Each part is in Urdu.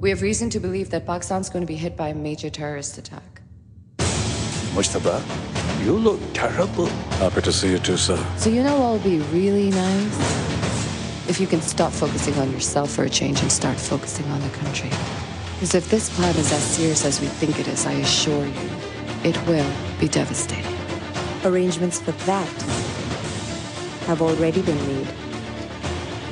We have reason to believe that Pakistan's going to be hit by a major terrorist attack. Mujtaba, you look terrible. Happy to see you too, sir. So you know what will be really nice? If you can stop focusing on yourself for a change and start focusing on the country. Because if this plan is as serious as we think it is, I assure you, it will be devastating. Arrangements for that have already been made.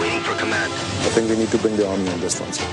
Waiting for command. I think we need to bring the army on this one, sir.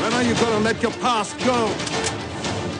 When are you going to let your past go?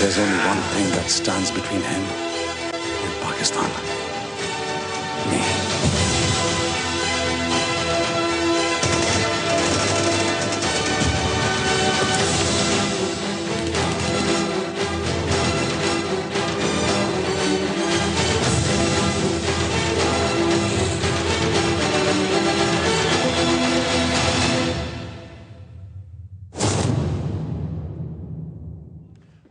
There's only one thing that stands between him and Pakistan. Me.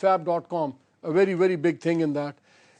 fab.com, a very very big thing in that.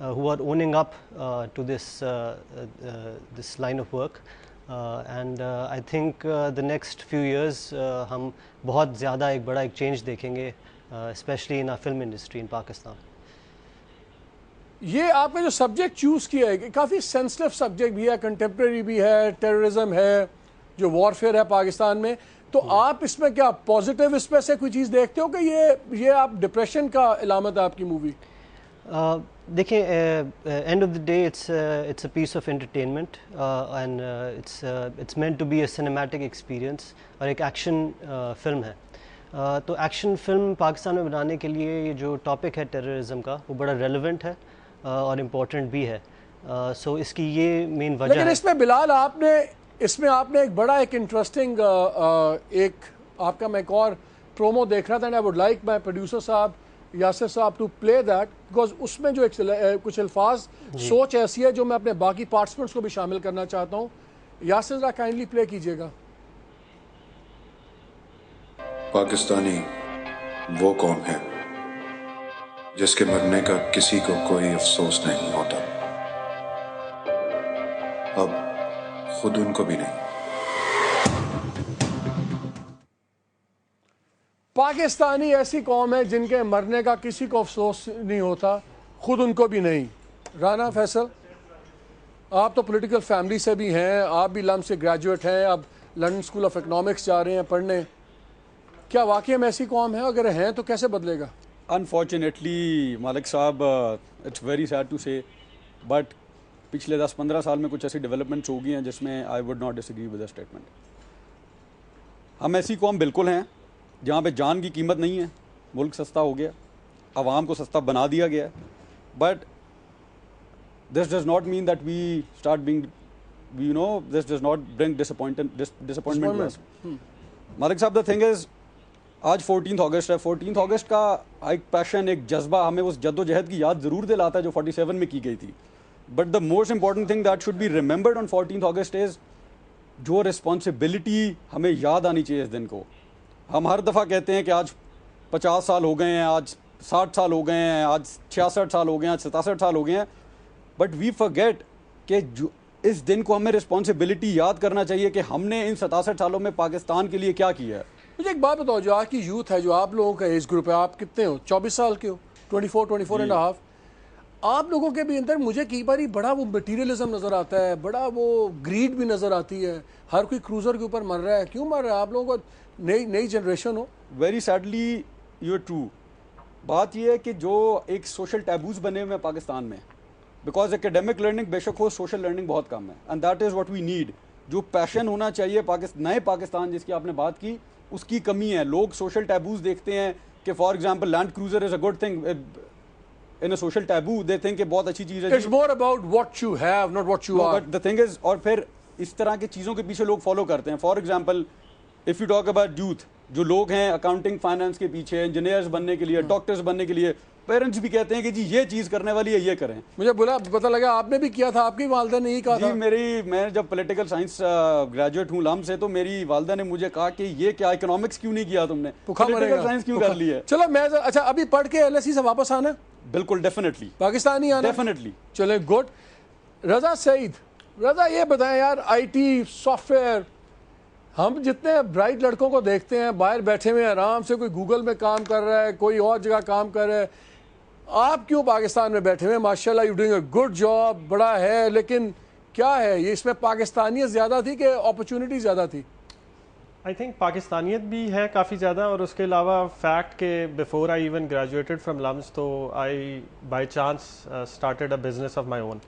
who are owning up to this line of work. And I think the next few years ہم بہت زیادہ ایک بڑا ایک چینج دیکھیں گے, especially in our film industry in Pakistan. یہ آپ نے جو سبجیکٹ چوز کیا ہے کافی سینسٹیو سبجیکٹ بھی ہے, کنٹمپریری بھی ہے, ٹیررزم ہے, جو وارفیئر ہے پاکستان میں, تو آپ اس میں کیا پازیٹیو اس پہ سے کوئی چیز دیکھتے ہو کہ یہ آپ ڈپریشن کا علامت ہے آپ کی مووی؟ دیکھیں, end of the day it's a piece of entertainment and it's meant to be a cinematic experience, اور ایک ایکشن فلم ہے. تو ایکشن فلم پاکستان میں بنانے کے لیے یہ جو ٹاپک ہے ٹیررزم کا وہ بڑا ریلیونٹ ہے اور امپورٹنٹ بھی ہے. سو اس کی یہ مین وجہ ہے. لیکن اس میں بلال آپ نے ایک بڑا ایک انٹرسٹنگ ایک آپ کا میں ایک اور پرومو دیکھ رہا تھا, and I would like my producer صاحب یاسر صاحب ٹو پلے دیٹ, بیکاز اس میں جو کچھ الفاظ سوچ ایسی ہے جو میں اپنے باقی پارٹیسپینٹس کو بھی شامل کرنا چاہتا ہوں. یاسر ذرا کائنڈلی پلے کیجیے گا. پاکستانی وہ قوم ہے جس کے مرنے کا کسی کو کوئی افسوس نہیں ہوتا, اب خود ان کو بھی نہیں. پاکستانی ایسی قوم ہے جن کے مرنے کا کسی کو افسوس نہیں ہوتا, خود ان کو بھی نہیں. رانا فیصل, آپ تو پولیٹیکل فیملی سے بھی ہیں, آپ بھی لم سے گریجویٹ ہیں, اب لنڈن اسکول آف اکنامکس جا رہے ہیں پڑھنے. کیا واقعی میں ایسی قوم ہے؟ اگر ہیں تو کیسے بدلے گا؟ انفارچونیٹلی مالک صاحب, اٹس ویری سیڈ ٹو سے, بٹ پچھلے 10-15 سال میں کچھ ایسی ڈیولپمنٹس ہو گئی ہیں جس میں I would not disagree with the statement. ہم ایسی قوم بالکل ہیں جہاں پہ جان کی قیمت نہیں ہے, ملک سستا ہو گیا, عوام کو سستا بنا دیا گیا, but this does not mean that we start being you know this does not bring disappointment. مالک صاحب, دا تھنگ از آج 14 اگست ہے. 14 اگست کا ایک پیشن, ایک جذبہ ہمیں اس جد و جہد کی یاد ضرور دلاتا ہے جو 47 میں کی گئی تھی, but the most important thing that should be remembered on 14 August is جو رسپانسبلٹی ہمیں یاد آنی چاہیے اس دن کو. ہم ہر دفعہ کہتے ہیں کہ آج 50 سال ہو گئے ہیں, آج 60 سال ہو گئے ہیں, آج 66 سال ہو گئے ہیں, آج 67 سال ہو گئے ہیں, بٹ وی فرگیٹ کہ اس دن کو ہمیں رسپانسبلٹی یاد کرنا چاہیے کہ ہم نے ان 67 سالوں میں پاکستان کے لیے کیا کیا ہے. مجھے ایک بات بتاؤ, جو آج کی یوتھ ہے, جو آپ لوگوں کا ایج گروپ ہے, آپ کتنے ہو؟ 24 سال کے ہو, 24 اینڈ ہاف. آپ لوگوں کے بھی اندر مجھے کئی باری بڑا وہ مٹیریلزم نظر آتا ہے, بڑا وہ گریڈ بھی نظر آتی ہے. ہر کوئی کروزر کے اوپر مر رہا ہے, کیوں مر رہا ہے؟ آپ لوگوں کو نئی جنریشن ہو. Very sadly you are true. بات یہ ہے کہ جو ایک سوشل ٹیبوز بنے ہوئے ہیں پاکستان میں, بیکاز اکیڈیمک لرننگ بے شک ہو, سوشل لرننگ بہت کم ہے, and that is what we need. جو پیشن ہونا چاہیے نئے پاکستان جس کی آپ نے بات کی, اس کی کمی ہے. لوگ سوشل ٹیبوز دیکھتے ہیں کہ for example Land Cruiser is a good thing in a social taboo, they think کہ بہت اچھی چیز ہے. It's more about what you have not what you are. But the thing is, اور پھر اس طرح کی چیزوں کے پیچھے لوگ فالو کرتے ہیں. For example if you talk about youth, جو لوگ ہیں اکاؤنٹنگ فائنانس کے پیچھے, انجینئرز بننے کے لیے, ڈاکٹرز بننے کے لیے, پیرنٹس بھی کہتے ہیں کہ جی یہ چیز کرنے والی ہے, یہ کریں. مجھے پتہ لگا آپ نے بھی کیا تھا, آپ کی والدہ نے یہی کہا تھا. جی, میں جب پولیٹیکل سائنس گریجویٹ ہوں لم سے, تو میری والدہ نے مجھے کہا کہ یہ کیا اکنامکس کیوں نہیں کیا تم نے, پولیٹیکل سائنس کیوں کر لی ہے. چلو میں اچھا ابھی پڑھ کے LSE سے واپس آنا ہے؟ بالکل, ڈیفینیٹلی پاکستانی آنا, ڈیفینیٹلی. چلیں گڈ. رضا سعید, رضا یہ بتائیں یار, IT سافٹ ویئر, ہم جتنے برائٹ لڑکوں کو دیکھتے ہیں باہر بیٹھے ہوئے آرام سے, کوئی گوگل میں کام کر رہا ہے, کوئی اور جگہ کام کر رہا ہے, آپ کیوں پاکستان میں بیٹھے ہوئے؟ ماشاءاللہ you doing a good job, بڑا ہے, لیکن کیا ہے یہ, اس میں پاکستانیت زیادہ تھی کہ اپرچونٹی زیادہ تھی؟ آئی تھنک پاکستانیت بھی ہے کافی زیادہ, اور اس کے علاوہ فیکٹ کہ before I even graduated from LUMS, تو I by chance started a business of my own.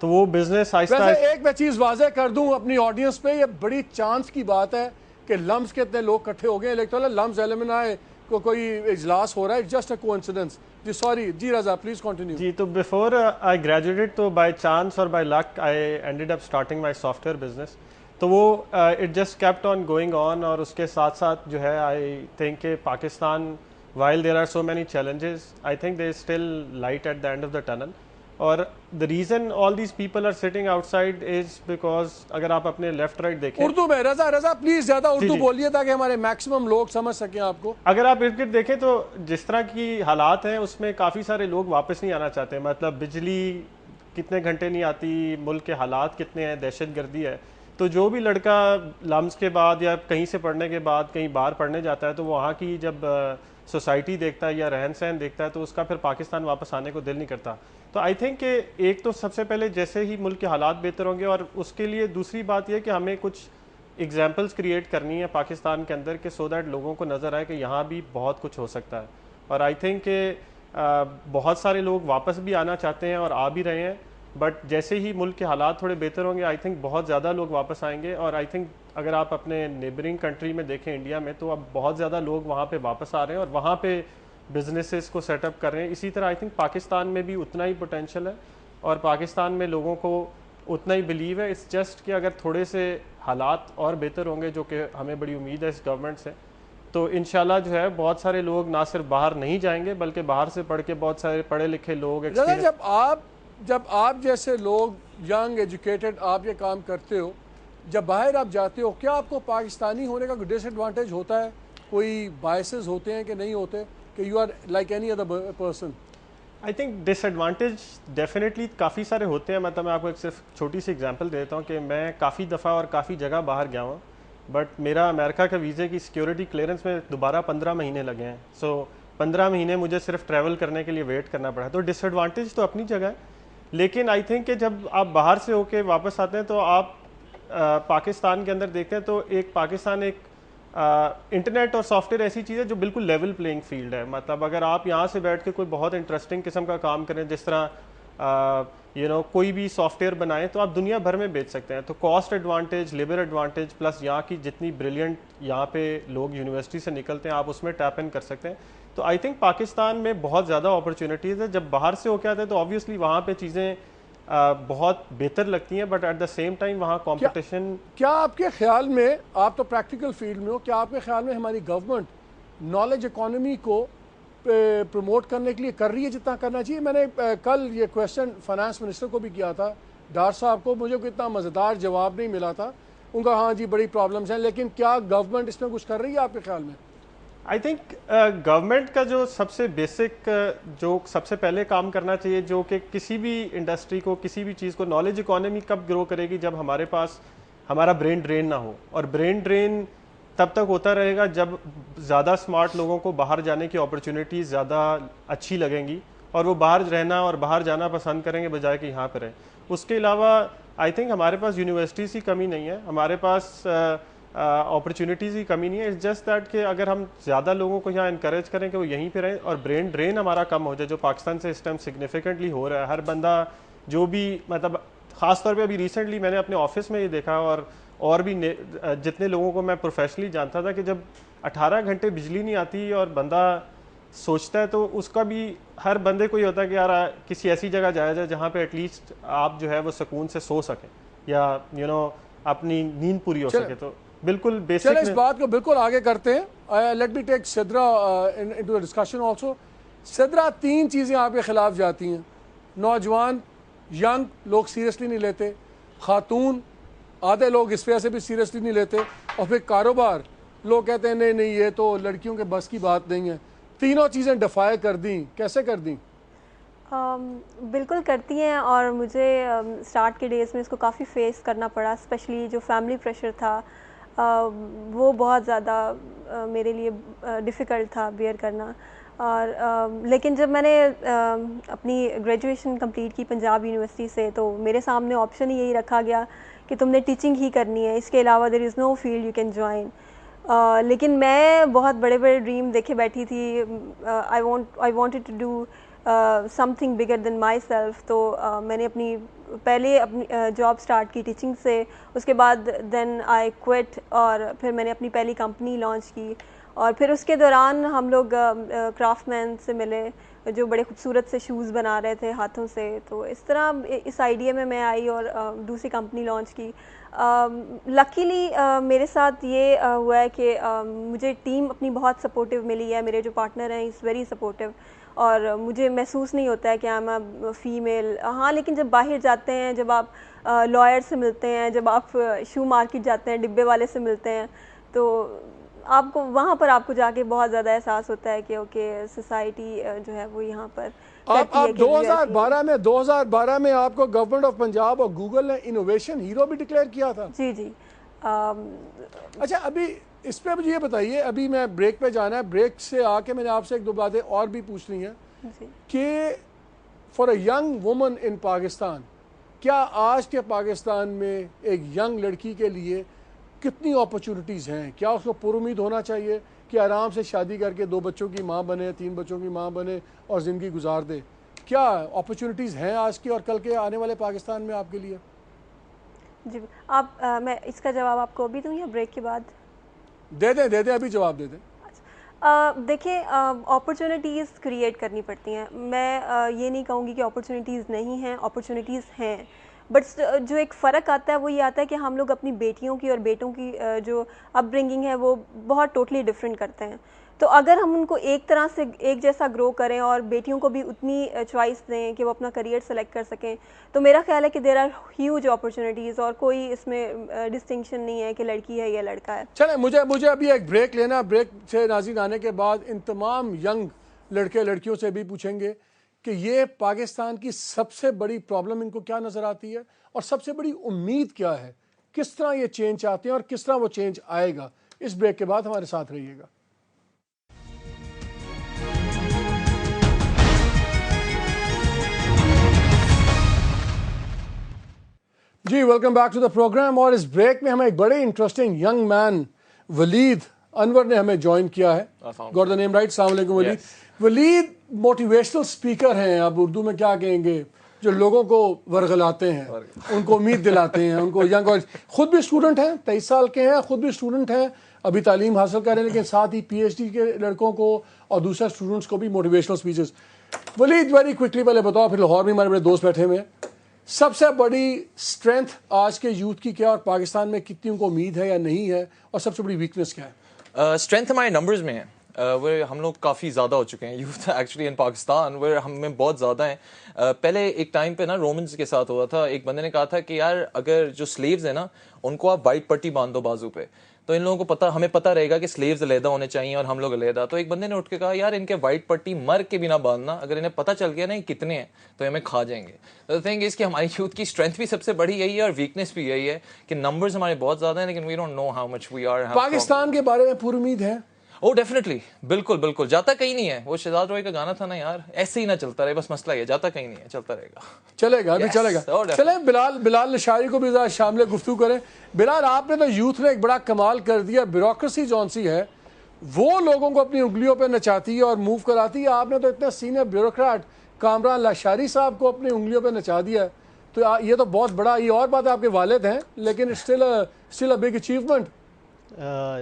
تو وہ بزنس آہستہ ایک میں چیز واضح کر دوں اپنی آڈینس پہ, یہ بڑی چانس کی بات ہے کہ لمز کے اتنے لوگ اکٹھے ہو گئے, لیکن لمز ایلومنائی کو کوئی اجلاس ہو رہا ہے, جسٹ اے کوانسیڈنس. جی سوری, جی رضا پلیز کنٹینیو. جی, تو بفور آئی گریجویٹڈ, تو بائی چانس اور by luck I ended up starting my software business. تو وہ it just kept on going on, اور اس کے ساتھ ساتھ جو ہے آئی تھنک کہ Pakistan, while there are so many challenges, I think there is still light at the end of the tunnel. اور the reason all these people are sitting outside is because اگر آپ اپنے لیفٹ رائٹ دیکھیں اردو میں رضا پلیز زیادہ اردو بولیے تاکہ ہمارے میکسیمم لوگ سمجھ سکیں آپ کو. اگر آپ ارد گرد دیکھیں تو جس طرح کی حالات ہیں اس میں کافی سارے لوگ واپس نہیں آنا چاہتے. مطلب بجلی کتنے گھنٹے نہیں آتی, ملک کے حالات کتنے ہیں, دہشت گردی ہے. تو جو بھی لڑکا لمز کے بعد یا کہیں سے پڑھنے کے بعد کہیں باہر پڑھنے جاتا ہے تو وہاں کی جب سوسائٹی دیکھتا ہے یا رہن سہن دیکھتا ہے تو اس کا پھر پاکستان واپس آنے کو دل نہیں کرتا. تو آئی تھنک کہ ایک تو سب سے پہلے جیسے ہی ملک کے حالات بہتر ہوں گے, اور اس کے لیے دوسری بات یہ کہ ہمیں کچھ ایگزامپلس کریٹ کرنی ہے پاکستان کے اندر کہ سو دیٹ لوگوں کو نظر آئے کہ یہاں بھی بہت کچھ ہو سکتا ہے. اور آئی تھنک کہ بہت سارے لوگ واپس بھی آنا چاہتے ہیں اور آ بھی رہے ہیں, بٹ جیسے ہی ملک کے حالات تھوڑے بہتر ہوں گے آئی تھنک بہت زیادہ لوگ واپس آئیں گے. اور آئی تھنک اگر آپ اپنے نیبرنگ کنٹری میں دیکھیں انڈیا میں تو اب بہت زیادہ لوگ وہاں پہ واپس آ رہے ہیں اور وہاں پہ بزنسز کو سیٹ اپ کر رہے ہیں. اسی طرح آئی تھنک پاکستان میں بھی اتنا ہی پوٹینشیل ہے اور پاکستان میں لوگوں کو اتنا ہی بلیو ہے. اٹس جسٹ کہ اگر تھوڑے سے حالات اور بہتر ہوں گے, جو کہ ہمیں بڑی امید ہے اس گورنمنٹ سے, تو انشاءاللہ جو ہے بہت سارے لوگ نہ صرف باہر نہیں جائیں گے بلکہ باہر سے پڑھ کے بہت سارے پڑھے لکھے لوگ. جب آپ جیسے لوگ ینگ ایجوکیٹڈ آپ یہ کام کرتے ہو, جب باہر آپ جاتے ہو, کیا آپ کو پاکستانی ہونے کا ڈس ایڈوانٹیج ہوتا ہے؟ کوئی بائسز ہوتے ہیں کہ نہیں ہوتے کہ you are like any other person? I think disadvantage definitely کافی سارے ہوتے ہیں. مطلب میں آپ کو ایک صرف چھوٹی سی ایگزامپل دیتا ہوں کہ میں کافی دفعہ اور کافی جگہ باہر گیا ہوں, بٹ میرا امریکہ کا ویزے کی سیکیورٹی کلیئرنس میں دوبارہ 15 مہینے لگے ہیں. سو 15 مہینے مجھے صرف ٹریول کرنے کے لیے ویٹ کرنا پڑا. تو ڈس ایڈوانٹیج تو اپنی جگہ ہے, لیکن آئی تھنک کہ جب آپ باہر سے ہو کے واپس آتے ہیں تو آپ پاکستان کے اندر دیکھتے ہیں تو ایک پاکستان ایک انٹرنیٹ اور سافٹ ویئر ایسی چیز ہے جو بالکل لیول پلینگ فیلڈ ہے. مطلب اگر آپ یہاں سے بیٹھ کے کوئی بہت انٹرسٹنگ قسم کا کام کریں, جس طرح کوئی بھی سافٹ ویئر بنائیں, تو آپ دنیا بھر میں بیچ سکتے ہیں. تو cost advantage, labour advantage, plus یہاں کی جتنی بریلینٹ یہاں پہ لوگ یونیورسٹی سے نکلتے ہیں آپ اس میں ٹیپ ان کر سکتے ہیں. تو آئی تھنک پاکستان میں بہت زیادہ اپرچونیٹیز ہے. جب باہر سے ہو کے آتے ہیں تو آبویسلی وہاں پہ چیزیں بہت بہتر لگتی ہیں, but at the same time وہاں کمپٹیشن. کیا آپ کے خیال میں, آپ تو پریکٹیکل فیلڈ میں ہو, کیا آپ کے خیال میں ہماری گورنمنٹ نالج اکانومی کو پروموٹ کرنے کے لیے کر رہی ہے جتنا کرنا چاہیے؟ میں نے کل یہ کویشچن فائنانس منسٹر کو بھی کیا تھا, ڈار صاحب کو. مجھے کوئی اتنا مزیدار جواب نہیں ملا تھا. ان کا ہاں جی بڑی پرابلمس ہیں, لیکن کیا گورنمنٹ اس میں کچھ کر رہی ہے آپ کے خیال میں؟ آئی تھنک گورنمنٹ کا جو سب سے بیسک جو سب سے پہلے کام کرنا چاہیے, جو کہ کسی بھی انڈسٹری کو, کسی بھی چیز کو, نالج اکانومی کب گرو کرے گی جب ہمارے پاس ہمارا برین ڈرین نہ ہو. اور برین ڈرین تب تک ہوتا رہے گا جب زیادہ سمارٹ لوگوں کو باہر جانے کی اپرچونیٹیز زیادہ اچھی لگیں گی اور وہ باہر رہنا اور باہر جانا پسند کریں گے بجائے کہ یہاں پہ رہیں. اس کے علاوہ آئی تھنک ہمارے پاس یونیورسٹیز کی کمی نہیں ہے, ہمارے پاس اپرچونیٹیز کی کمی نہیں ہے. اٹس جسٹ دیٹ کہ اگر ہم زیادہ لوگوں کو یہاں انکریج کریں کہ وہ یہیں پہ رہیں اور برین ڈرین ہمارا کم ہو جائے, جو پاکستان سے اس ٹائم سگنیفیکنٹلی ہو رہا ہے. ہر بندہ جو بھی, مطلب خاص طور پہ ابھی ریسنٹلی میں نے اپنے آفس میں یہ دیکھا, اور بھی جتنے لوگوں کو میں پروفیشنلی جانتا تھا, کہ جب 18 گھنٹے بجلی نہیں آتی اور بندہ سوچتا ہے تو اس کا بھی, ہر بندے کو یہ ہوتا ہے کہ یار کسی ایسی جگہ جایا جائے جہاں پہ ایٹ لیسٹ آپ جو ہے وہ سکون سے سو سکیں یا اپنی نیند پوری ہو سکے. تو بالکل بیسک. چلیں اس بات کو بالکل آگے کرتے ہیں. Let me take Sidra into the discussion also. Sidra, 3 چیزیں آپ کے خلاف جاتی ہیں. نوجوان ینگ لوگ سیریسلی نہیں لیتے, خاتون آدھے لوگ اس وجہ سے بھی سیریسلی نہیں لیتے, اور پھر کاروبار لوگ کہتے ہیں نہیں یہ تو لڑکیوں کے بس کی بات نہیں ہے. تینوں چیزیں ڈیفائی کر دیں, کیسے کر دیں؟ بالکل کرتی ہیں, اور مجھے سٹارٹ کے ڈیز میں اس کو کافی فیس کرنا پڑا, اسپیشلی جو فیملی پریشر تھا وہ بہت زیادہ میرے لیے ڈیفیکلٹ تھا بیئر کرنا. اور لیکن جب میں نے اپنی گریجویشن کمپلیٹ کی پنجاب یونیورسٹی سے, تو میرے سامنے آپشن ہی یہی رکھا گیا کہ تم نے ٹیچنگ ہی کرنی ہے, اس کے علاوہ there is no field you can join. لیکن میں بہت بڑے بڑے ڈریم دیکھے بیٹھی تھی. I wanted to do something bigger than myself. تو میں نے اپنی جاب سٹارٹ کی ٹیچنگ سے, اس کے بعد دین آئی کوئٹ, اور پھر میں نے اپنی پہلی کمپنی لانچ کی. اور پھر اس کے دوران ہم لوگ کرافٹ مین سے ملے جو بڑے خوبصورت سے شوز بنا رہے تھے ہاتھوں سے. تو اس طرح اس آئیڈیا میں آئی اور دوسری کمپنی لانچ کی. لکیلی میرے ساتھ یہ ہوا ہے کہ مجھے ٹیم اپنی بہت سپورٹیو ملی ہے. میرے جو پارٹنر ہیں از ویری سپورٹیو, اور مجھے محسوس نہیں ہوتا ہے کہ آئی ایم فیمیل. ہاں لیکن جب باہر جاتے ہیں, جب آپ لائر سے ملتے ہیں, جب آپ شو مارکیٹ جاتے ہیں, ڈبے والے سے ملتے ہیں, تو آپ کو وہاں پر آپ کو جا کے بہت زیادہ احساس ہوتا ہے کہ اوکے سوسائٹی جو ہے وہ یہاں پر آپ 2012 میں آپ کو گورنمنٹ آف پنجاب اور گوگل نے انوویشن ہیرو بھی ڈکلیئر کیا تھا. جی اچھا ابھی اس پہ مجھے یہ بتائیے, ابھی میں بریک پہ جانا ہے, بریک سے آ کے میں نے آپ سے ایک دو باتیں اور بھی پوچھنی ہیں کہ فار اے ینگ وومن ان پاکستان, کیا آج کے پاکستان میں ایک ینگ لڑکی کے لیے کتنی اپرچونٹیز ہیں؟ کیا اس کو پر امید ہونا چاہیے کہ آرام سے شادی کر کے 2 بچوں کی ماں بنے, 3 بچوں کی ماں بنے اور زندگی گزار دے؟ کیا اپرچونٹیز ہیں آج کی اور کل کے آنے والے پاکستان میں آپ کے لیے؟ جی آپ میں اس کا جواب آپ کو ابھی دوں یا بریک کے بعد؟ دے دیں ابھی جواب دے دیں. دیکھیں اپرچونٹیز کریٹ کرنی پڑتی ہیں. میں یہ نہیں کہوں گی کہ اپرچونٹیز نہیں ہیں, اپرچونٹیز ہیں, بٹ جو ایک فرق آتا ہے وہ یہ آتا ہے کہ ہم لوگ اپنی بیٹیوں کی اور بیٹوں کی جو اپ برنگنگ ہے وہ بہت ٹوٹلی ڈفرینٹ کرتے ہیں. تو اگر ہم ان کو ایک طرح سے ایک جیسا گرو کریں اور بیٹیوں کو بھی اتنی چوائس دیں کہ وہ اپنا کریئر سلیکٹ کر سکیں, تو میرا خیال ہے کہ دیر آر ہیوج اپرچونٹیز اور کوئی اس میں ڈسٹنکشن نہیں ہے کہ لڑکی ہے یا لڑکا ہے. چلیں مجھے ابھی ایک بریک لینا, بریک سے ناظرین آنے کے بعد ان تمام ینگ لڑکے لڑکیوں سے بھی پوچھیں گے کہ یہ پاکستان کی سب سے بڑی پرابلم ان کو کیا نظر آتی ہے اور سب سے بڑی امید کیا ہے, کس طرح یہ چینج چاہتے ہیں اور کس طرح وہ چینج آئے گا. اس بریک کے بعد ہمارے ساتھ رہیے گا. جی welcome back to the programme. اور اس بریک میں ہمیں ایک بڑے انٹرسٹنگ ینگ مین ولید انور نے ہمیں جوائن کیا ہے. Got the name right? السلام علیکم ولید. ولید موٹیویشنل سپیکر ہیں, آپ اردو میں کیا کہیں گے, جو لوگوں کو ورغلاتے ہیں, ان کو امید دلاتے ہیں, ان کو ینگ, اور خود بھی اسٹوڈنٹ ہیں, 23 سال کے ہیں, خود بھی اسٹوڈنٹ ہیں, ابھی تعلیم حاصل کر رہے ہیں, لیکن ساتھ ہی PhD کے لڑکوں کو اور دوسرے اسٹوڈنٹس کو بھی موٹیویشنل اسپیچز. ولید ویری کوئکلی پہلے بتاؤ, پھر لاہور میں ہمارے بڑے دوست بیٹھے ہوئے ہیں, سب سے بڑی اسٹرینتھ آج کے یوتھ کی کیا اور پاکستان میں کتنی ان کو امید ہے یا نہیں ہے, اور سب سے بڑی ویکنس کیا ہے؟ اسٹرینتھ ہمارے نمبرز میں ہے. ہم لوگ کافی زیادہ ہو چکے ہیں یوتھ ایکچولی ان پاکستان, ہم میں بہت زیادہ ہیں. پہلے ایک ٹائم پہ نا رومنز کے ساتھ ہوا تھا, ایک بندے نے کہا تھا کہ یار اگر جو سلیوز ہیں نا ان کو آپ وائٹ پٹی باندھ دو بازو پہ, تو ان لوگوں کو ہمیں پتہ رہے گا کہ سلیوز علیحدہ ہونے چاہیے اور ہم لوگ علیحدہ. تو ایک بندے نے اٹھ کے کہا یار ان کے وائٹ پٹی مر کے بھی نہ باندھنا, اگر انہیں پتہ چل گیا نا کتنے ہیں تو ہمیں کھا جائیں گے. تو تھنک اس کہ ہماری یوتھ کی اسٹرینتھ بھی سب سے بڑی یہی ہے اور ویکنیس بھی یہی ہے کہ نمبرز ہمارے بہت زیادہ ہیں, لیکن we don't know how much we are. Pakistan کے بارے میں پوری امید ہے؟ ڈیفینیٹلی, بالکل بالکل, جاتا کہیں نہیں ہے. وہ شہزاد روی کا گانا تھا نا یار, ایسے ہی نہ چلتا رہے, بس مسئلہ یہ جاتا کہیں نہیں ہے, چلتا رہے گا, چلے گا, ابھی چلے گا. چلیں بلال نشاری کو بھی ذرا شامل گفتگو کریں. بلال, آپ نے تو یوتھ نے ایک بڑا کمال کر دیا, بیوروکریسی جون سی ہے وہ لوگوں کو اپنی انگلیوں پہ نچاتی ہے اور موو کراتی ہے. آپ نے تو اتنے سینئر بیوروکریٹ کامران لاشاری صاحب کو اپنی انگلیوں پہ نچا دیا ہے, تو یہ تو بہت بڑا, یہ اور بات ہے آپ کے والد ہیں, لیکن اسٹل اے بگ اچیومنٹ.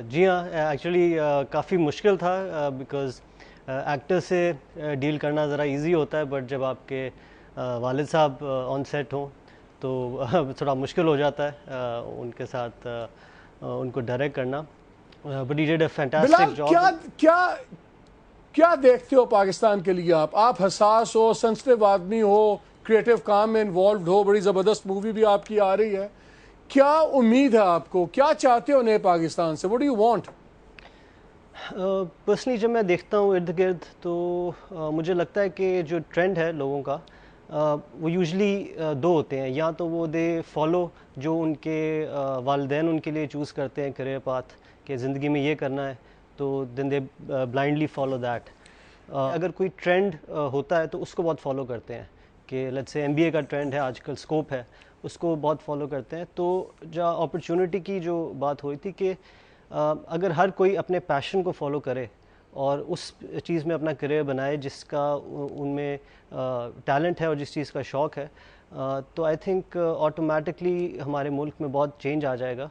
جی ہاں, ایکچولی کافی مشکل تھا بیکاز ایکٹر سے ڈیل کرنا ذرا ایزی ہوتا ہے, بٹ جب آپ کے والد صاحب آن سیٹ ہوں تو تھوڑا مشکل ہو جاتا ہے ان کے ساتھ ان کو ڈائریکٹ کرنا. But he did a fantastic job. کیا دیکھتے ہو پاکستان کے لیے آپ حساس ہو, سینسٹیو آدمی ہو, کریٹو کام میں انوالوڈ ہو, بڑی زبردست مووی بھی آپ کی آ رہی ہے, کیا امید ہے آپ کو, کیا چاہتے ہو نئے پاکستان سے, what do you want? Personally جب میں دیکھتا ہوں ارد گرد تو مجھے لگتا ہے کہ جو ٹرینڈ ہے لوگوں کا وہ یوزلی 2 ہوتے ہیں. یا تو وہ دے فالو جو ان کے والدین ان کے لیے چوز کرتے ہیں کیریئر پاتھ کہ زندگی میں یہ کرنا ہے, تو دین دے بلائنڈلی فالو دیٹ. اگر کوئی ٹرینڈ ہوتا ہے تو اس کو بہت فالو کرتے ہیں, کہ لیٹس سے MBA کا ٹرینڈ ہے آج کل, اسکوپ ہے, اس کو بہت فالو کرتے ہیں. تو جہاں اپرچونٹی کی جو بات ہوئی تھی کہ اگر ہر کوئی اپنے پیشن کو فالو کرے اور اس چیز میں اپنا کریئر بنائے جس کا ان میں ٹیلنٹ ہے اور جس چیز کا شوق ہے, تو آئی تھنک آٹومیٹکلی ہمارے ملک میں بہت چینج آ جائے گا.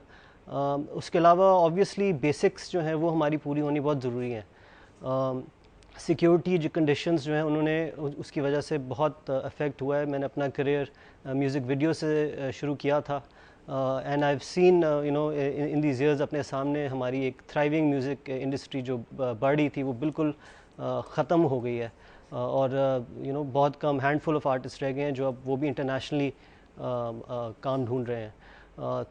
اس کے علاوہ آبویسلی بیسکس جو ہیں وہ ہماری پوری ہونی بہت ضروری ہیں. سیکیورٹی جو کنڈیشنز جو ہیں انہوں نے اس کی وجہ سے بہت افیکٹ ہوا ہے. میں نے اپنا کریئر میوزک ویڈیو سے شروع کیا تھا, and I have seen in these years اپنے سامنے ہماری ایک تھرائیونگ میوزک انڈسٹری جو بڑھی تھی وہ بالکل ختم ہو گئی ہے. اور بہت کم ہینڈ فل آف آرٹسٹ رہ گئے ہیں جو اب وہ بھی انٹرنیشنلی کام ڈھونڈ رہے ہیں.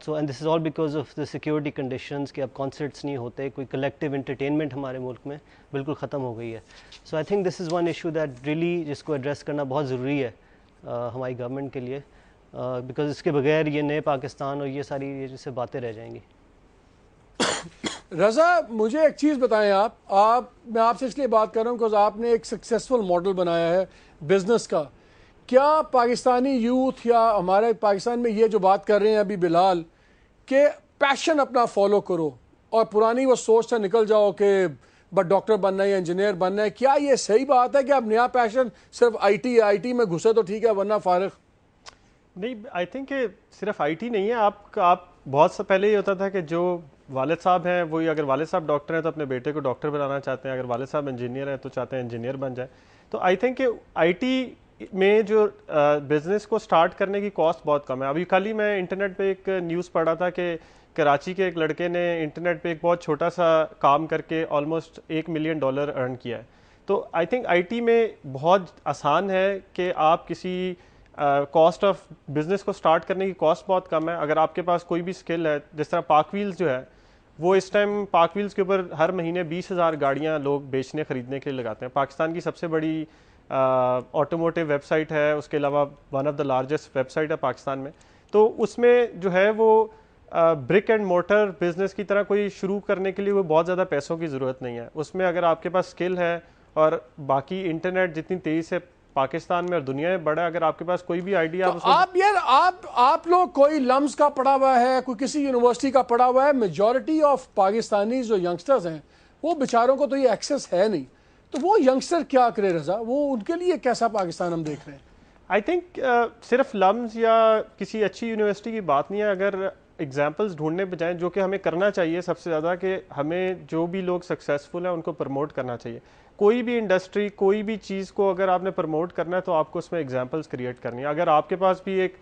So and this is all because of the security conditions کہ اب کانسرٹس نہیں ہوتے, کوئی کلیکٹیو انٹرٹینمنٹ ہمارے ملک میں بالکل ختم ہو گئی ہے. So I think this is one issue that really جس کو ایڈریس کرنا بہت ضروری ہے ہماری گورنمنٹ کے لیے, بیکاز اس کے بغیر یہ نئے پاکستان اور یہ ساری یہ جیسے باتیں رہ جائیں گی. رضا مجھے ایک چیز بتائیں, میں آپ سے اس لیے بات کر رہا ہوں بیکاز آپ نے ایک سکسیسفل ماڈل بنایا ہے بزنس کا. کیا پاکستانی یوتھ یا ہمارے پاکستان میں یہ جو بات کر رہے ہیں ابھی بلال کہ پیشن اپنا فالو کرو اور پرانی وہ سوچ سے نکل جاؤ کہ بس ڈاکٹر بننا ہے یا انجینئر بننا ہے, کیا یہ صحیح بات ہے کہ اب نیا پیشن صرف آئی ٹی میں گھسے تو ٹھیک ہے ورنہ فارغ؟ نہیں, آئی تھنک کہ صرف آئی ٹی نہیں ہے. آپ بہت سے پہلے یہ ہوتا تھا کہ جو والد صاحب ہیں وہی, اگر والد صاحب ڈاکٹر ہیں تو اپنے بیٹے کو ڈاکٹر بنانا چاہتے ہیں, اگر والد صاحب انجینئر ہیں تو چاہتے ہیں انجینئر بن جائے. تو آئی تھنک کہ آئی ٹی میں جو بزنس کو سٹارٹ کرنے کی کاسٹ بہت کم ہے. ابھی کل ہی میں انٹرنیٹ پہ ایک نیوز پڑھا تھا کہ کراچی کے ایک لڑکے نے انٹرنیٹ پہ ایک بہت چھوٹا سا کام کر کے آلموسٹ $1 ملین ارن کیا ہے. تو آئی تھنک آئی ٹی میں بہت آسان ہے کہ آپ کسی کاسٹ آف بزنس کو سٹارٹ کرنے کی کاسٹ بہت کم ہے. اگر آپ کے پاس کوئی بھی اسکل ہے, جس طرح پاک ویلز جو ہے وہ اس ٹائم پاک ویلز کے اوپر ہر مہینے 20,000 گاڑیاں لوگ بیچنے خریدنے کے لیے لگاتے ہیں. پاکستان کی سب سے بڑی آٹوموٹیو ویب سائٹ ہے, اس کے علاوہ one of the largest website ہے پاکستان میں. تو اس میں جو ہے وہ برک اینڈ مورٹر بزنس کی طرح کوئی شروع کرنے کے لیے وہ بہت زیادہ پیسوں کی ضرورت نہیں ہے. اس میں اگر آپ کے پاس اسکل ہے اور باقی انٹرنیٹ جتنی تیزی سے پاکستان میں اور دنیا میں بڑا ہے, اگر آپ کے پاس کوئی بھی آئیڈیا آپ لوگ کوئی لمز کا پڑھا ہوا ہے, کوئی کسی یونیورسٹی کا پڑھا ہوا ہے, میجورٹی آف پاکستانی جو ینگسٹرز ہیں وہ بیچاروں کو تو یہ ایکسیس ہے نہیں, تو وہ ینگسٹر کیا کرے رضا؟ وہ ان کے لیے کیسا پاکستان ہم دیکھ رہے ہیں؟ آئی تھنک صرف لمز یا کسی اچھی یونیورسٹی کی بات نہیں ہے. اگر ایگزامپلس ڈھونڈنے بجائیں جو کہ ہمیں کرنا چاہیے سب سے زیادہ, کہ ہمیں جو بھی لوگ سکسیزفل ہیں ان کو پروموٹ کرنا چاہیے. کوئی بھی انڈسٹری, کوئی بھی چیز کو اگر آپ نے پروموٹ کرنا ہے تو آپ کو اس میں ایگزامپلس کریٹ کرنی ہے. اگر آپ کے پاس بھی ایک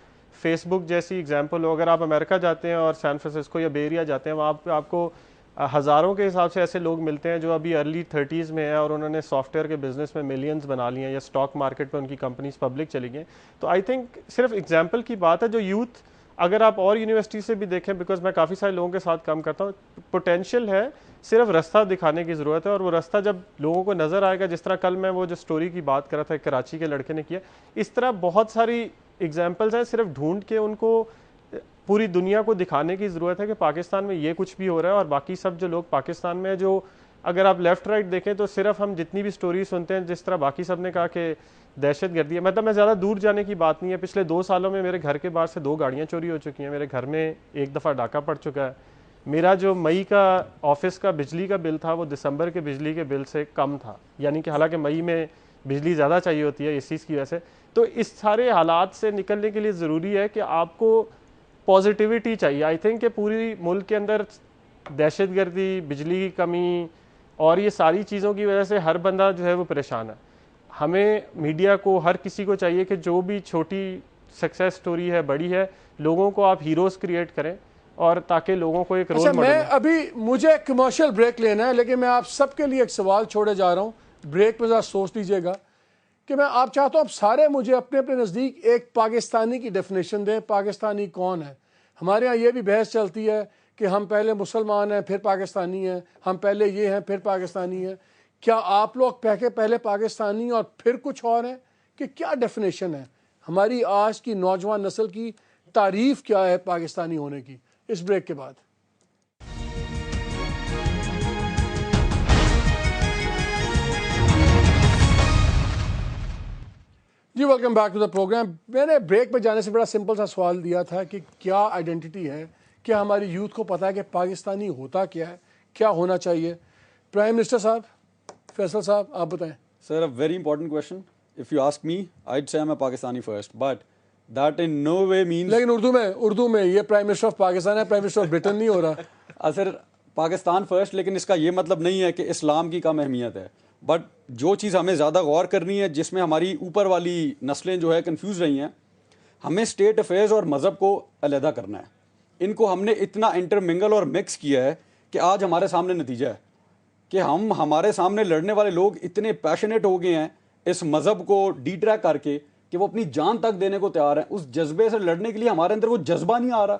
فیس بک جیسی ایگزامپل ہو, اگر آپ امریکہ جاتے ہیں اور سان فرانسسکو یا بے ایریا جاتے ہیں, وہاں پہ آپ کو ہزاروں کے حساب سے ایسے لوگ ملتے ہیں جو ابھی ارلی 30s میں ہیں اور انہوں نے سافٹ ویئر کے بزنس میں ملینز بنا لیے ہیں, یا اسٹاک مارکیٹ پہ ان کی کمپنیز پبلک چلی گئی. تو آئی تھنک صرف ایگزامپل کی بات ہے. جو یوتھ, اگر آپ اور یونیورسٹی سے بھی دیکھیں, بیکاز میں کافی سارے لوگوں کے ساتھ کام کرتا ہوں, پوٹینشیل ہے, صرف رستہ دکھانے کی ضرورت ہے. اور وہ رستہ جب لوگوں کو نظر آئے گا, جس طرح کل میں وہ جو سٹوری کی بات کر رہا تھا کراچی کے لڑکے نے کیا, اس طرح بہت ساری ایگزامپلس ہیں. صرف ڈھونڈ کے ان کو پوری دنیا کو دکھانے کی ضرورت ہے کہ پاکستان میں یہ کچھ بھی ہو رہا ہے. اور باقی سب جو لوگ پاکستان میں, جو اگر آپ لیفٹ رائٹ دیکھیں تو صرف ہم جتنی بھی سٹوری سنتے ہیں, جس طرح باقی سب نے کہا کہ دہشت گردی ہے, مطلب میں زیادہ دور جانے کی بات نہیں ہے. پچھلے 2 سالوں میں میرے گھر کے باہر سے 2 گاڑیاں چوری ہو چکی ہیں, میرے گھر میں 1 دفعہ ڈاکہ پڑ چکا ہے. میرا جو مئی کا آفس کا بجلی کا بل تھا وہ دسمبر کے بجلی کے بل سے کم تھا, یعنی کہ حالانکہ مئی میں بجلی زیادہ چاہیے ہوتی ہے اس چیز کی وجہ سے. تو اس سارے حالات سے نکلنے کے لیے ضروری ہے کہ آپ کو پازیٹیوٹی چاہیے. آئی تھنک کہ پوری ملک کے اندر دہشت گردی, بجلی کی کمی اور یہ ساری چیزوں کی وجہ سے ہر بندہ جو ہے وہ پریشان ہے. ہمیں میڈیا کو, ہر کسی کو چاہیے کہ جو بھی چھوٹی سکسیس سٹوری ہے, بڑی ہے, لوگوں کو آپ ہیروز کریٹ کریں, اور تاکہ لوگوں کو ایک رول ماڈل. میں ابھی مجھے کمرشل بریک لینا ہے, لیکن میں آپ سب کے لیے ایک سوال چھوڑے جا رہا ہوں. بریک میں ذرا سوچ لیجئے گا کہ میں آپ چاہتا ہوں آپ سارے مجھے اپنے اپنے نزدیک ایک پاکستانی کی ڈیفینیشن دیں. پاکستانی کون ہے؟ ہمارے ہاں یہ بھی بحث چلتی ہے کہ ہم پہلے مسلمان ہیں پھر پاکستانی ہیں, ہم پہلے یہ ہیں پھر پاکستانی ہیں. کیا آپ لوگ پہلے پاکستانی اور پھر کچھ اور ہیں, کہ کیا ڈیفینیشن ہے ہماری آج کی نوجوان نسل کی تعریف کیا ہے پاکستانی ہونے کی؟ اس بریک کے بعد. جی welcome back to the programme. میں نے بریک پہ جانے سے بڑا سمپل سا سوال دیا تھا کہ کیا آئیڈینٹی ہے, کیا ہماری یوتھ کو پتا ہے کہ پاکستانی ہوتا کیا ہے, کیا ہونا چاہیے؟ پرائم منسٹر صاحب, فیصل صاحب, آپ بتائیں. Sir, a very important question. If you ask me, I'd say میں Pakistani first, but that in no way means. لیکن اردو میں یہ پرائم منسٹر آف پاکستان ہے, پرائم منسٹر آف برٹن نہیں ہو رہا. سر, پاکستان فرسٹ, لیکن اس کا یہ مطلب نہیں ہے کہ اسلام کی کم اہمیت ہے. بٹ جو چیز ہمیں زیادہ غور کرنی ہے, جس میں ہماری اوپر والی نسلیں جو ہے کنفیوز رہی ہیں, ہمیں اسٹیٹ افیئرز اور مذہب کو علیحدہ کرنا ہے. ان کو ہم نے اتنا انٹرمنگل اور مکس کیا ہے کہ آج ہمارے سامنے نتیجہ ہے کہ ہمارے سامنے لڑنے والے لوگ اتنے پیشنیٹ ہو گئے ہیں اس مذہب کو ڈیٹریک کر کے کہ وہ اپنی جان تک دینے کو تیار ہیں, اس جذبے سے لڑنے کے لیے ہمارے اندر وہ جذبہ نہیں آ رہا.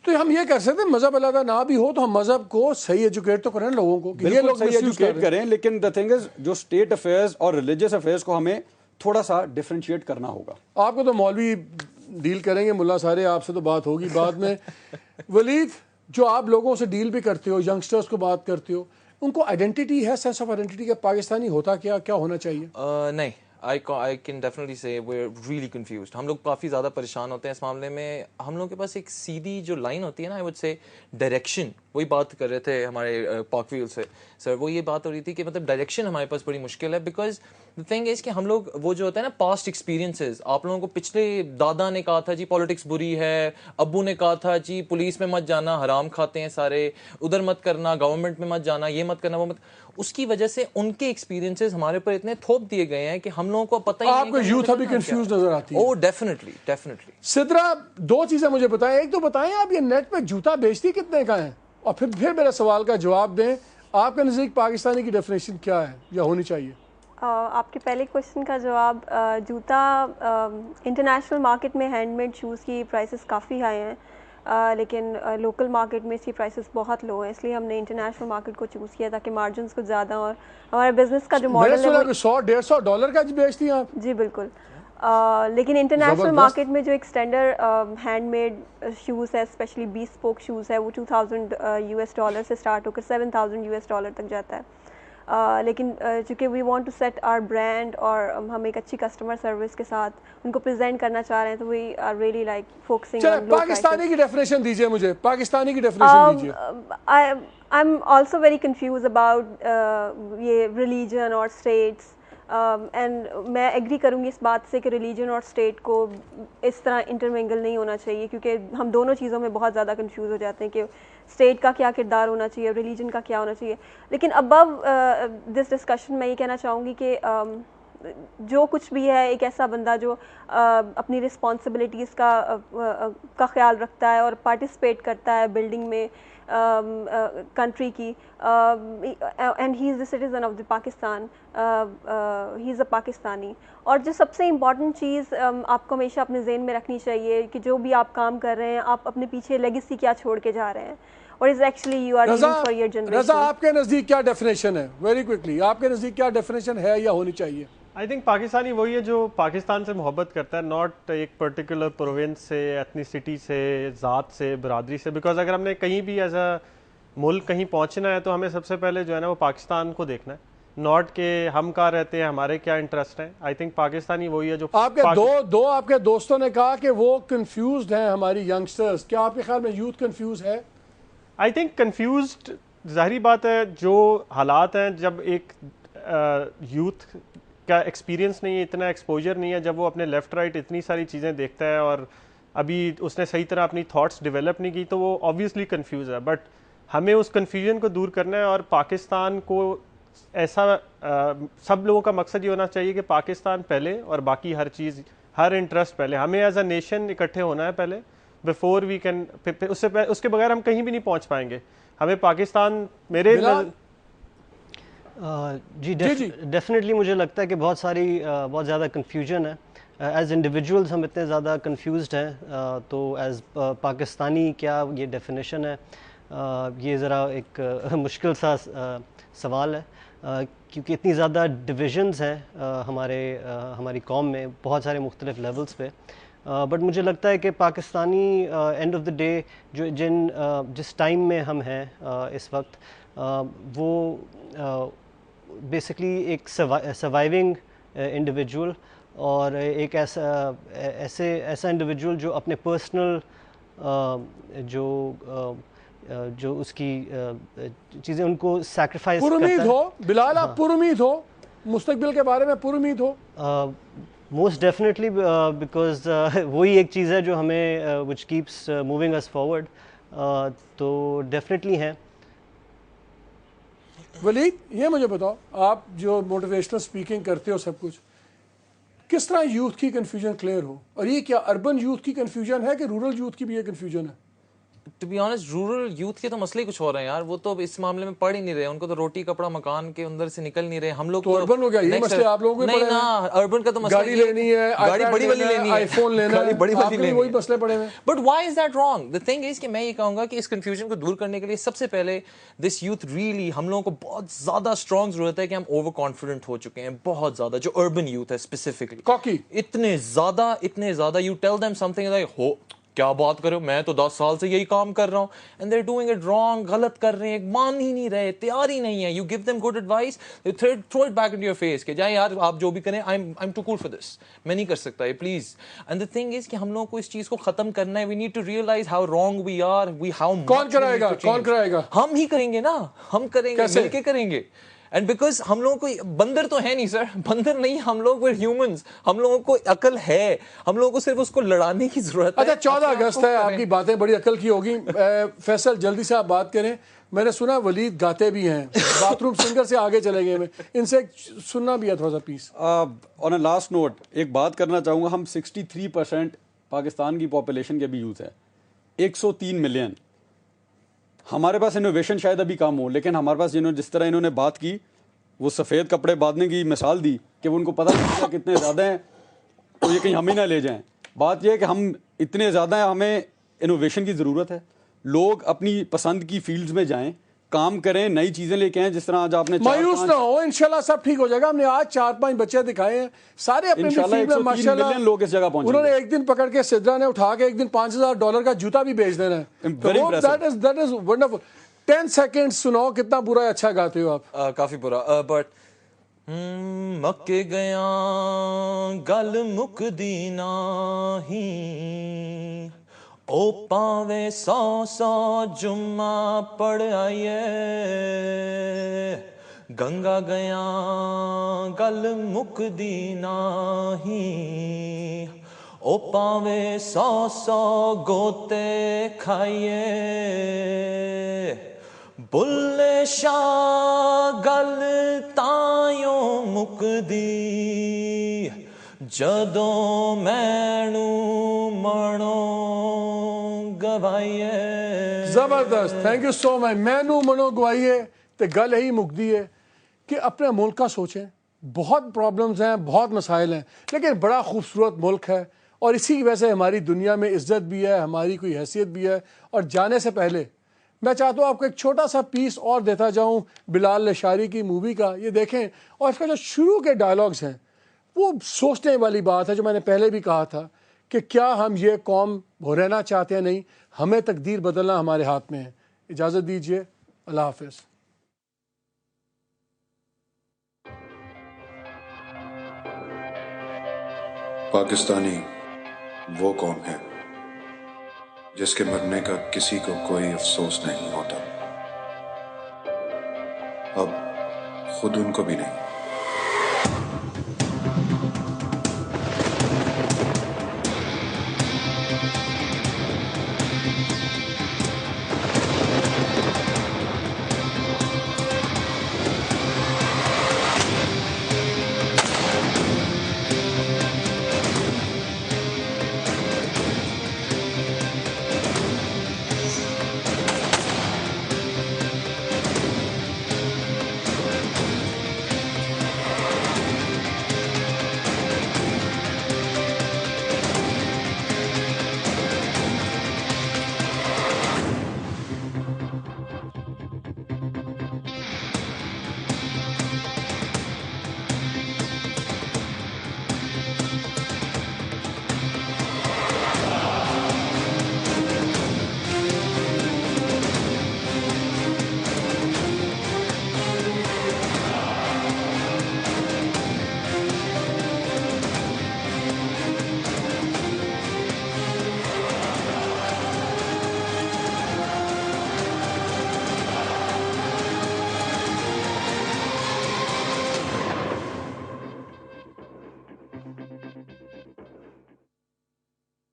تو ہم یہ کر سکتے ہیں مذہب علیحدہ نہ بھی ہو تو ہم مذہب کو صحیح ایجوکیٹ تو کریں لوگوں کو, یہ لوگ صحیح ایجوکیٹ کریں, لیکن the thing is جو اسٹیٹ افیئرز اور ریلیجیس افیئرز کو ہمیں تھوڑا سا ڈفرینشیٹ کرنا ہوگا. آپ کو تو مولوی ڈیل کریں گے, ملا سارے آپ سے تو بات ہوگی بعد میں. ولید, جو آپ لوگوں سے ڈیل بھی کرتے ہو, ینگسٹرز کو بات کرتے ہو, ان کو آئیڈینٹی ہے, سینس آف آئیڈینٹی کا پاکستانی ہوتا کیا ہونا چاہیے؟ نہیں, I can definitely say we're really confused. ہم لوگ کافی زیادہ پریشان ہوتے ہیں اس معاملے میں. ہم لوگوں کے پاس ایک سیدھی جو لائن ہوتی ہے نا, I would say ڈائریکشن, وہی بات کر رہے تھے ہمارے پاک ویل سے سر, وہ یہ بات ہو رہی تھی کہ مطلب ڈائریکشن ہمارے پاس بڑی مشکل ہے. بیکاز the thing is کہ ہم لوگ وہ جو ہوتا ہے نا پاسٹ ایکسپیرینسز, آپ لوگوں کو پچھلے دادا نے کہا تھا جی پالیٹکس بری ہے, ابو نے کہا تھا جی پولیس میں مت جانا, حرام کھاتے ہیں سارے, ادھر مت کرنا, گورنمنٹ میں مت جانا, یہ مت کرنا, وہ مت. اس کی وجہ سے ان کے ایکسپیرینسز ہمارے پر اتنے تھوپ دیے گئے ہیں کہ ہم لوگوں کو پتہ ہی نہیں. آپ کو یوتھ ابھی کنفیوز نظر آتی ہے. اوہ ڈیفینیٹلی. سدرا, دو چیزیں مجھے بتائیں. ایک تو بتائیں آپ یہ نیٹ پہ جوتا بیچتی کتنے کا ہے, اور پھر میرے سوال کا جواب دیں. آپ کے نزدیک پاکستانی کی ڈیفینیشن کیا ہے یا ہونی چاہیے؟ آپ کے پہلے کوشچن کا جواب, جوتا انٹرنیشنل مارکیٹ میں ہینڈ میڈ شوز کی پرائسز کافی ہائی ہیں, لیکن لوکل مارکیٹ میں اس کی پرائسز بہت لو ہیں, اس لیے ہم نے انٹرنیشنل مارکیٹ کو چوز کیا تاکہ مارجنس کچھ زیادہ, اور ہمارے بزنس کا جو ماڈل ہے $100-150 کا بیچتی ہیں آپ؟ جی بالکل. لیکن انٹرنیشنل مارکیٹ میں جو ایک اسٹینڈرڈ ہینڈ میڈ شوز ہے, اسپیشلی bespoke شوز ہے, وہ $2,000 سے اسٹارٹ ہو کر $7,000 تک جاتا ہے. لیکن چونکہ we want to set our brand, اور ہم ایک اچھی کسٹمر سروس کے ساتھ ان کو پریزنٹ کرنا چاہ رہے ہیں, تو we are really like focusing on low prices. Pakistani کی ڈیفینیشن دیجیے مجھے, پاکستانی کی ڈیفینیشن دیجیے. I am also very confuse about یہ ریلیجن اور اسٹیٹس, اینڈ میں ایگری کروں گی اس بات سے کہ ریلیجن اور اسٹیٹ کو اس طرح انٹرمنگل نہیں ہونا چاہیے, کیونکہ ہم دونوں چیزوں میں بہت زیادہ کنفیوز ہو جاتے ہیں کہ اسٹیٹ کا کیا کردار ہونا چاہیے, ریلیجن کا کیا ہونا چاہیے. لیکن ابو دس ڈسکشن میں یہ کہنا چاہوں گی کہ جو کچھ بھی ہے, ایک ایسا بندہ جو اپنی رسپانسبلٹیز کا خیال رکھتا ہے اور پارٹیسپیٹ کرتا ہے بلڈنگ میں کنٹری کی, and he is the citizen of the Pakistan, he is a Pakistani. اور جو سب سے امپورٹنٹ چیز آپ کو ہمیشہ اپنے ذہن میں رکھنی چاہیے کہ جو بھی آپ کام کر رہے ہیں, آپ اپنے پیچھے لیگیسی کیا چھوڑ کے جا رہے ہیں, اور is actually you are living for your generation. Raza, آپ کے نزدیک کیا ڈیفینیشن ہے, ویری کوئکلی, آپ کے نزدیک کیا ڈیفینیشن ہے یا ہونی چاہیے؟ آئی تھنک پاکستانی وہی ہے جو پاکستان سے محبت کرتا ہے, ناٹ ایک پرٹیکولر پروونس سے, ایتھنیسٹی سے, ذات سے, برادری سے. بیکاز اگر ہم نے کہیں بھی ایز اے ملک کہیں پہنچنا ہے تو ہمیں سب سے پہلے جو ہے نا وہ پاکستان کو دیکھنا ہے, ناٹ کہ ہم کہاں رہتے ہیں, ہمارے کیا انٹرسٹ ہیں. آئی تھنک پاکستانی وہی ہے جو آپ کے دو آپ کے دوستوں نے کہا کہ وہ کنفیوزڈ ہیں ہماری ینگسٹرز, کیا آپ کے خیال میں یوتھ کنفیوز ہے؟ آئی تھنک کنفیوزڈ ظاہری بات ہے, جو حالات ہیں جب ایک یوتھ کا ایکسپیرینس نہیں ہے, اتنا ایکسپوجر نہیں ہے, جب وہ اپنے لیفٹ رائٹ اتنی ساری چیزیں دیکھتا ہے اور ابھی اس نے صحیح طرح اپنی تھاٹس ڈیولپ نہیں کی, تو وہ آبویسلی کنفیوز ہے. بٹ ہمیں اس کنفیوژن کو دور کرنا ہے, اور پاکستان کو ایسا سب لوگوں کا مقصد یہ ہونا چاہیے کہ پاکستان پہلے اور باقی ہر چیز, ہر انٹرسٹ پہلے. ہمیں ایز اے نیشن اکٹھے ہونا ہے پہلے, بیفور وی کین, اس کے بغیر ہم کہیں بھی نہیں پہنچ پائیں گے. ہمیں پاکستان میرے جی ڈیفینیٹلی مجھے لگتا ہے کہ بہت زیادہ کنفیوژن ہے. ایز انڈیویجولز ہم اتنے زیادہ کنفیوزڈ ہیں, تو ایز پاکستانی کیا یہ ڈیفینیشن ہے, یہ ذرا ایک مشکل سا سوال ہے, کیونکہ اتنی زیادہ ڈویژنز ہیں ہماری قوم میں بہت سارے مختلف لیولز پہ. بٹ مجھے لگتا ہے کہ Pakistani and of the day جس ٹائم میں ہم ہیں اس وقت, وہ بیسکلی ایک سروائیونگ انڈیویجول, اور ایک ایسا انڈیویجول جو اپنے پرسنل جو اس کی چیزیں ان کو سیکریفائز کرتا ہے. پرامید ہو بلال, آپ پرامید ہو, مستقبل کے بارے میں پرامید ہو؟ موسٹ ڈیفینیٹلی, بیکاز وہی ایک چیز ہے جو ہمیں which keeps moving us forward, تو ڈیفینیٹلی ہیں. ولید, یہ مجھے بتاؤ, آپ جو موٹیویشنل اسپیکنگ کرتے ہو سب کچھ, کس طرح یوتھ کی کنفیوژن کلیئر ہو, اور یہ کیا اربن یوتھ کی کنفیوژن ہے کہ رورل یوتھ کی بھی یہ کنفیوژن ہے؟ To be honest rural youth کے تو مسئلے کچھ ہو رہے ہیں یار, وہ تو اس معاملے میں پڑھ ہی نہیں رہے, ان کو تو روٹی کپڑا مکان کے اندر سے نکل نہیں رہے. ہم لوگ تو اربن ہو گیا یہ مسئلے آپ لوگوں کو نہیں نا, اربن کا تو مسئلہ گاڑی لینی ہے, گاڑی بڑی والی لینی ہے, آئی فون لینا ہے, بڑی والی لینی ہے, وہی مسئلے پڑے ہوئے. But why is that wrong? The thing is کہ میں یہ کہوں گا کہ اس کنفیوژن کو دور کرنے کے لیے سب سے پہلے دس یوتھ ریئلی ہم لوگوں کو بہت زیادہ اسٹرانگ ضرورت ہے کہ ہم اوور کانفیڈنٹ ہو چکے ہیں بہت زیادہ. جو اربن یوتھ ہے اسپیسیفکلی کاکی, اتنے زیادہ you tell them something like ہو کیا بات کرو, میں تو 10 سال سے یہی کام کر رہا ہوں, and they are doing it wrong, غلط کر رہے ہیں, مان ہی نہیں رہے, تیار ہی نہیں ہے. You give them good advice, they throw it back into your face کہ جائیں یار آپ جو بھی کریں, I am too cool for this, میں نہیں کر سکتا یہ please. And the thing is کہ ہم لوگوں کو اس چیز کو ختم کرنا ہے. We need to realize how wrong we are, کون کرائے گا, ہم ہی کریں گے نا, ہم کریں گے, مل کے کریں گے. اینڈ بیکاز ہم لوگوں کو بندر تو ہے نہیں سر, بندر نہیں, ہم لوگ ویئر ہیومنز, ہم لوگوں کو عقل ہے, ہم لوگوں کو صرف اس کو لڑانے کی ضرورت ہے. اچھا 14 اگست ہے, آپ کی باتیں بڑی عقل کی ہوگی. فیصل جلدی سے آپ بات کریں. میں نے سنا ولید گاتے بھی ہیں, باتھ روم سنگر سے آگے چلے گئے, میں ان سے سننا بھی ہے تھوڑا سا پیس. آن اے لاسٹ نوٹ ایک بات کرنا چاہوں گا, ہم 63% پاکستان کی پاپولیشن کے بھی یوتھ ہے, 103 ملین. ہمارے پاس انوویشن شاید ابھی کم ہو, لیکن ہمارے پاس جس طرح انہوں نے بات کی, وہ سفید کپڑے باندھنے کی مثال دی کہ وہ ان کو پتہ نہیں چلتا کتنے زیادہ ہیں, تو یہ کہیں ہم ہی نہ لے جائیں. بات یہ ہے کہ ہم اتنے زیادہ ہیں, ہمیں انوویشن کی ضرورت ہے. لوگ اپنی پسند کی فیلڈز میں جائیں, کام کریں, نئی چیزیں لے کے آئیں. جس طرح آج آپ نے مایوس نہ ہو, انشاءاللہ سب ٹھیک ہو جائے گا. ہم نے آج 4-5 بچے دکھائے ہیں, سارے اپنے فیلڈ میں ماشاءاللہ لوگ اس جگہ پہنچے. انہوں نے ایک دن پکڑ کے سدرا نے اٹھا کے ایک دن $5,000 کا جوتا بھی بیچ دینا ہے. That is wonderful. 10 سیکنڈ سناؤ, کتنا برا اچھا گاتے ہو آپ. کافی برا, بٹ مکے گیا گل مک دینا ہی, او پاوے 100 جمعہ پڑھ آئیے, گنگا گیا گل مک دینا ہی, او پاوے 100 گوتے کھائیے, بلے شاہ گل تائیوں مکدی جدوں مینو منو گوائیے. زبردست, تھینک یو سو مچ. مینو منو گوائیے تو گل یہی مکدی ہے کہ اپنے ملک کا سوچیں. بہت پرابلمز ہیں, بہت مسائل ہیں, لیکن بڑا خوبصورت ملک ہے, اور اسی کی وجہ سے ہماری دنیا میں عزت بھی ہے, ہماری کوئی حیثیت بھی ہے. اور جانے سے پہلے میں چاہتا ہوں آپ کو ایک چھوٹا سا پیس اور دیتا جاؤں بلال لشاری کی مووی کا. یہ دیکھیں, اور اس کا جو شروع کے ڈائلاگز ہیں وہ سوچنے والی بات ہے, جو میں نے پہلے بھی کہا تھا کہ کیا ہم یہ قوم رہنا چاہتے ہیں. نہیں, ہمیں تقدیر بدلنا ہمارے ہاتھ میں ہے. اجازت دیجیے, اللہ حافظ. پاکستانی وہ قوم ہے جس کے مرنے کا کسی کو کوئی افسوس نہیں ہوتا, اب خود ان کو بھی نہیں.